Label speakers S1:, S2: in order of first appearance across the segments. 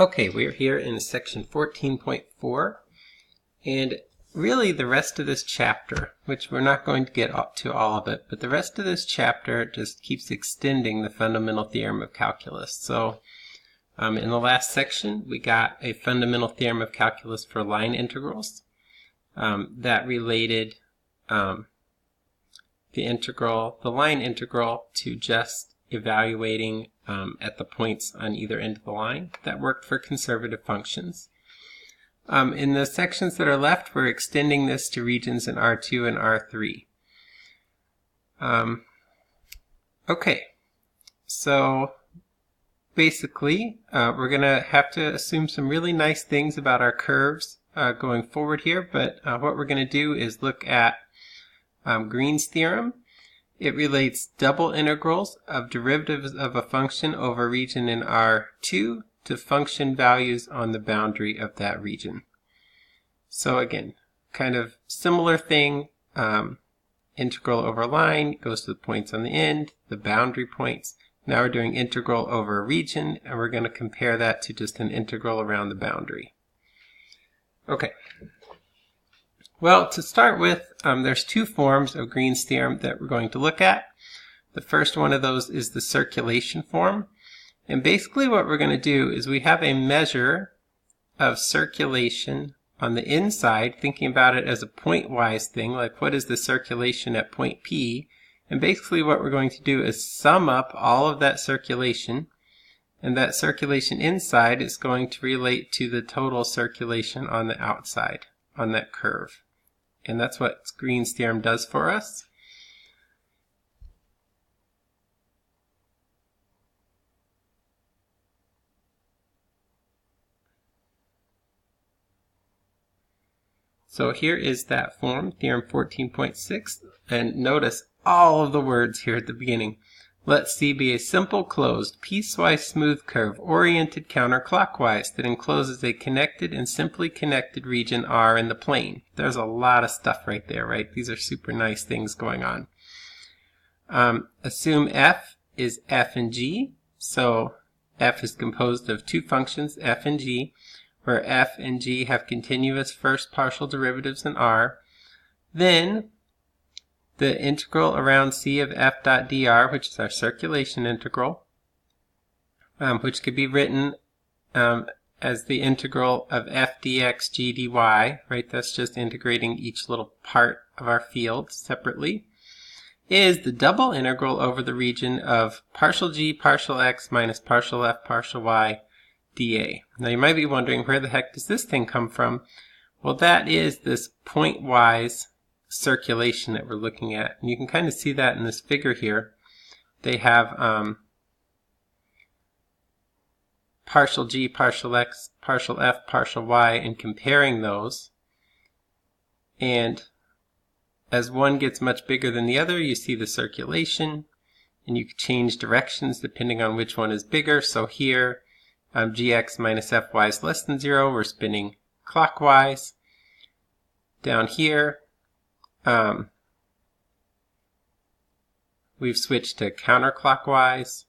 S1: Okay, we're here in section 14.4, and really the rest of this chapter, which we're not going to get to all of it, but the rest of this chapter just keeps extending the fundamental theorem of calculus. So in the last section, we got a fundamental theorem of calculus for line integrals that related the line integral to just evaluating at the points on either end of the line. That worked for conservative functions. In the sections that are left, we're extending this to regions in R2 and R3. Okay, so basically we're going to have to assume some really nice things about our curves going forward here, but what we're going to do is look at Green's theorem. It relates double integrals of derivatives of a function over a region in R2 to function values on the boundary of that region. So again, kind of similar thing, integral over a line goes to the points on the end, the boundary points. Now we're doing integral over a region, and we're going to compare that to just an integral around the boundary. Okay. Well, to start with, there's two forms of Green's theorem that we're going to look at. The first one of those is the circulation form. And basically what we're going to do is we have a measure of circulation on the inside, thinking about it as a pointwise thing, like what is the circulation at point P. And basically what we're going to do is sum up all of that circulation, and that circulation inside is going to relate to the total circulation on the outside, on that curve. And that's what Green's theorem does for us. So here is that form, theorem 14.6, and notice all of the words here at the beginning. Let C be a simple closed, piecewise smooth curve oriented counterclockwise that encloses a connected and simply connected region R in the plane. There's a lot of stuff right there, right? These are super nice things going on. Assume F is F and G. So F is composed of two functions, F and G, where F and G have continuous first partial derivatives in R. Then the integral around C of f dot dr, which is our circulation integral, which could be written as the integral of f dx g dy, right? That's just integrating each little part of our field separately, is the double integral over the region of partial g partial x minus partial f partial y dA. Now you might be wondering, where the heck does this thing come from? Well, that is this pointwise circulation that we're looking at. And you can kind of see that in this figure here. They have partial g, partial x, partial f, partial y, and comparing those. And as one gets much bigger than the other, you see the circulation, and you can change directions depending on which one is bigger. So here, gx minus fy is less than 0. We're spinning clockwise. Down here, we've switched to counterclockwise.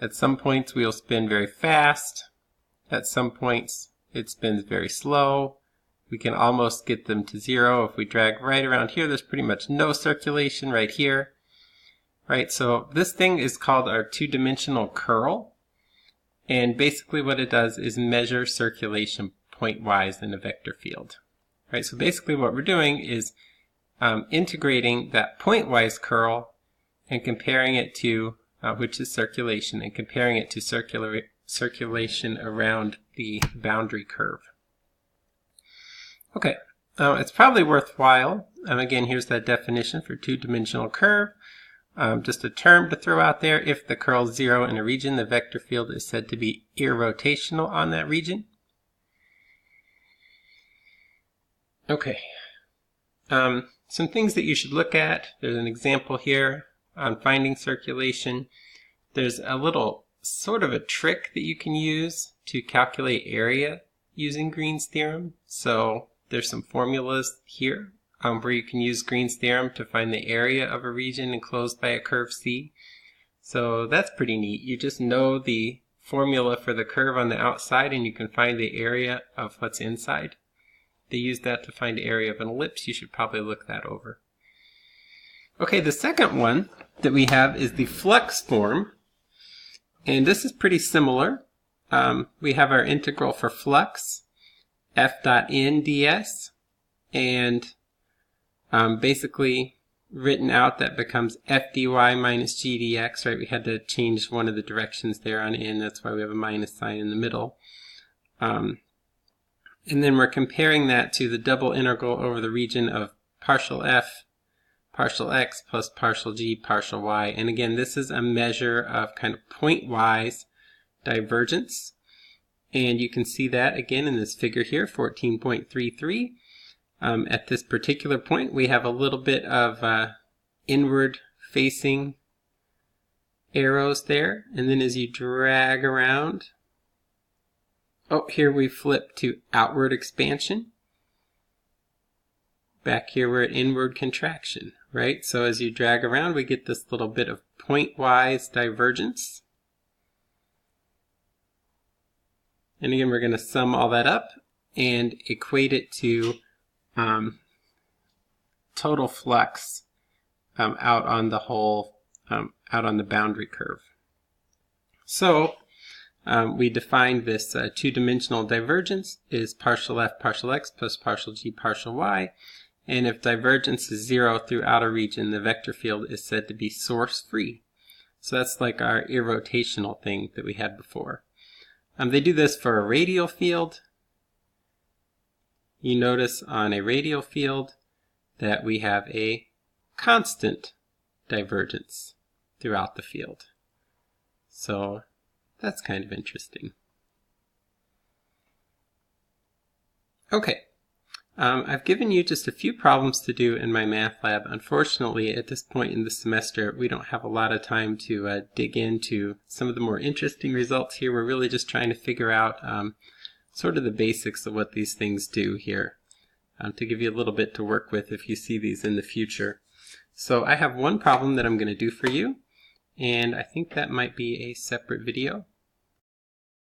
S1: At some points we'll spin very fast. At some points it spins very slow. We can almost get them to 0 if we drag right around here. There's pretty much no circulation right here. Right, so this thing is called our two-dimensional curl. And basically what it does is measure circulation pointwise in a vector field. Right, so basically what we're doing is integrating that pointwise curl and comparing it to, which is circulation, and comparing it to circulation around the boundary curve. Okay, it's probably worthwhile. Again, here's that definition for two-dimensional curve. Just a term to throw out there. If the curl is 0 in a region, the vector field is said to be irrotational on that region. Okay. Some things that you should look at. There's an example here on finding circulation. There's a little sort of a trick that you can use to calculate area using Green's theorem. So there's some formulas here where you can use Green's theorem to find the area of a region enclosed by a curve C. So that's pretty neat. You just know the formula for the curve on the outside and you can find the area of what's inside. They use that to find the area of an ellipse. You should probably look that over. Okay, the second one that we have is the flux form. And this is pretty similar. We have our integral for flux, f dot n ds, and basically written out that becomes f dy minus g dx, right? We had to change one of the directions there on n, that's why we have a minus sign in the middle. And then we're comparing that to the double integral over the region of partial f, partial x plus partial g, partial y. And again, this is a measure of kind of pointwise divergence. And you can see that again in this figure here, 14.33. At this particular point, we have a little bit of inward facing arrows there. And then as you drag around, oh, here we flip to outward expansion. Back here we're at inward contraction, right? So as you drag around, we get this little bit of pointwise divergence. And again, we're going to sum all that up and equate it to total flux out on the whole, out on the boundary curve. So we defined this two-dimensional divergence is partial f partial x plus partial g partial y. And if divergence is 0 through outer region, the vector field is said to be source-free. So that's like our irrotational thing that we had before. They do this for a radial field. You notice on a radial field that we have a constant divergence throughout the field. So that's kind of interesting. Okay. I've given you just a few problems to do in my math lab. Unfortunately, at this point in the semester, we don't have a lot of time to dig into some of the more interesting results here. We're really just trying to figure out sort of the basics of what these things do here, to give you a little bit to work with if you see these in the future. So I have one problem that I'm going to do for you, and I think that might be a separate video.